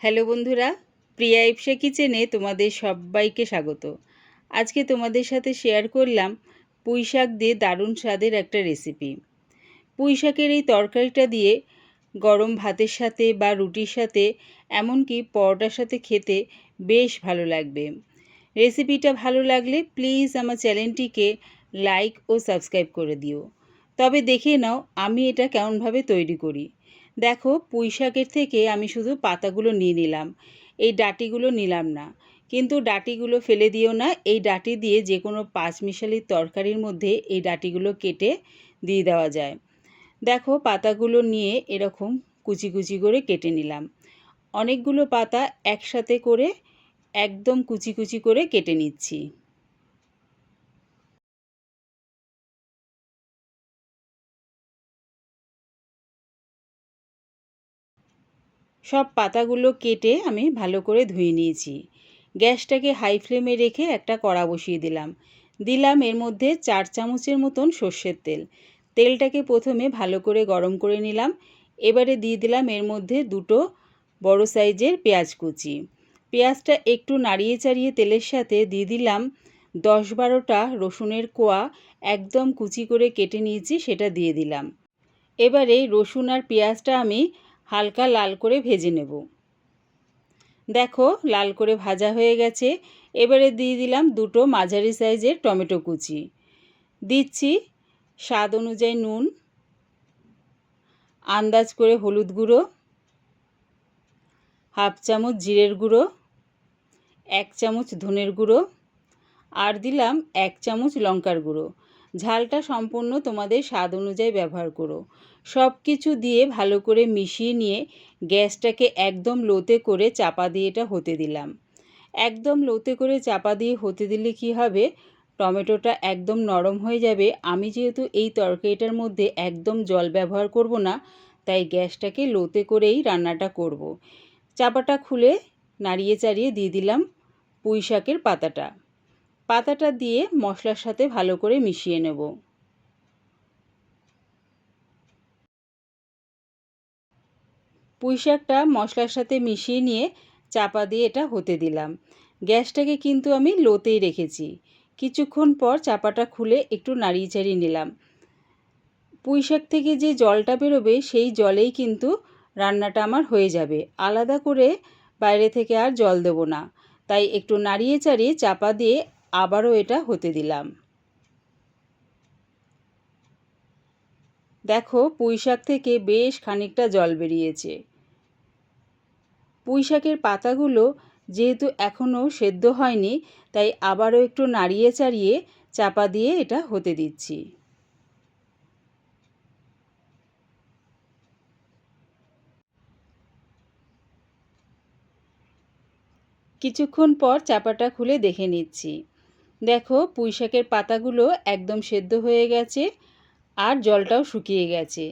Hello বন্ধুরা, প্রিয়া ইপসা কিচেনে তোমাদের সবাইকে স্বাগত। আজকে তোমাদের সাথে শেয়ার করলাম পুঁই শাক দিয়ে দারুণ স্বাদের একটা রেসিপি। পুঁই শাকের এই তরকারিটা দিয়ে গরম ভাতের সাথে বা রুটির সাথে, এমনকি পরোটার সাথে খেতে বেশ ভালো লাগবে। রেসিপিটা ভালো লাগলে প্লিজ আমার চ্যানেলটিকে লাইক ও সাবস্ক্রাইব করে দিও। তবে দেখে নাও আমি এটা কেমনভাবে তৈরি করি। দেখো, পুঁই শাকের থেকে আমি শুধু পাতাগুলো নিয়ে নিলাম, এই ডাঁটিগুলো নিলাম না। কিন্তু ডাঁটিগুলো ফেলে দিও না, এই ডাঁটি দিয়ে যে কোনো পাঁচমিশালি তরকারির মধ্যে এই ডাঁটিগুলো কেটে দিয়ে দেওয়া যায়। দেখো, পাতাগুলো নিয়ে এরকম কুচি কুচি করে কেটে নিলাম। অনেকগুলো পাতা একসাথে করে একদম কুচি কুচি করে কেটে নিচ্ছি। সব পাতাগুলো কেটে আমি ভালো করে ধুয়ে নিয়েছি। গ্যাসটাকে হাই ফ্লেমে রেখে একটা কড়া বসিয়ে দিলাম এর মধ্যে 4 চামচের মতন সর্ষের তেল। তেলটাকে প্রথমে ভালো করে গরম করে নিলাম। এবারে দিয়ে দিলাম এর মধ্যে দুটো বড় সাইজের পেঁয়াজ কুচি। পেঁয়াজটা একটু নাড়িয়ে চাড়িয়ে তেলের সাথে দিয়ে দিলাম 10-12টা রসুনের কোয়া, একদম কুচি করে কেটে নিয়েছি, সেটা দিয়ে দিলাম। এবারে রসুন আর পেঁয়াজটা আমি হালকা লাল করে ভেজে নেব। দেখো, লাল করে ভাজা হয়ে গেছে। এবারে দিয়ে দিলাম দুটো মাঝারি সাইজের টমেটো কুচি। দিচ্ছি স্বাদ অনুযায়ী নুন, আন্দাজ করে হলুদ গুঁড়ো, হাফ চামচ জিরের গুঁড়ো, 1 চামচ ধনের গুঁড়ো, আর দিলাম 1 চামচ লঙ্কার গুঁড়ো। ঝালটা সম্পূর্ণ তোমাদের স্বাদ অনুযায়ী ব্যবহার করো। সব কিছু দিয়ে ভালো করে মিশিয়ে নিয়ে গ্যাসটাকে একদম লোতে করে চাপা দিয়ে এটা হতে দিলাম। একদম লোতে করে চাপা দিয়ে হতে দিলে কি হবে, টমেটোটা একদম নরম হয়ে যাবে। আমি যেহেতু এই তরকারিটার মধ্যে একদম জল ব্যবহার করব না, তাই গ্যাসটাকে লোতে করেই রান্নাটা করব। চাপাটা খুলে নাড়িয়ে চাড়িয়ে দিয়ে দিলাম পুঁই শাকের পাতাটা দিয়ে মশলার সাথে ভালো করে মিশিয়ে নেব। পুঁই শাকটা মশলার সাথে মিশিয়ে নিয়ে চাপা দিয়ে এটা হতে দিলাম। গ্যাসটাকে কিন্তু আমি লোতেই রেখেছি। কিছুক্ষণ পর চাপাটা খুলে একটু নাড়িয়ে চাড়িয়ে নিলাম। পুঁই শাক থেকে যে জলটা বেরোবে সেই জলেই কিন্তু রান্নাটা আমার হয়ে যাবে। আলাদা করে বাইরে থেকে আর জল দেব না। তাই একটু নাড়িয়ে চাড়িয়ে চাপা দিয়ে আবারও এটা হতে দিলাম। দেখো, পুঁই শাক থেকে বেশ খানিকটা জল বেরিয়েছে। পুঁই শাকের পাতাগুলো যেহেতু এখনও সেদ্ধ হয়নি, তাই আবারও একটু নাড়িয়ে চাড়িয়ে চাপা দিয়ে এটা হতে দিচ্ছি। কিছুক্ষণ পর চাপাটা খুলে দেখে নিচ্ছি। দেখো, পুঁই শাকের পাতাগুলো একদম সেদ্ধ হয়ে গেছে আর জলটাও শুকিয়ে গেছে।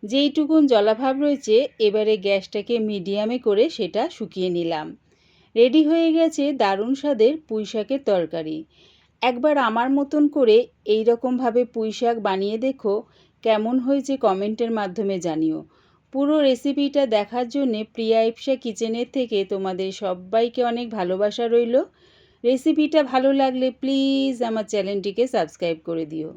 যেইটুকুন জলাভাব রয়েছে, এবারে গ্যাসটাকে মিডিয়ামে করে সেটা শুকিয়ে নিলাম। রেডি হয়ে গেছে দারুণ স্বাদের পুঁই শাকের তরকারি। একবার আমার মতন করে এই রকমভাবে পুঁই শাক বানিয়ে দেখো, কেমন হয়েছে কমেন্টের মাধ্যমে জানিও। পুরো রেসিপিটা দেখার জন্যে প্রিয়া ইপসা কিচেনের থেকে তোমাদের সবাইকে অনেক ভালোবাসা রইল। রেসিপিটা ভালো লাগলে প্লিজ আমার চ্যানেলটিকে সাবস্ক্রাইব করে দিও।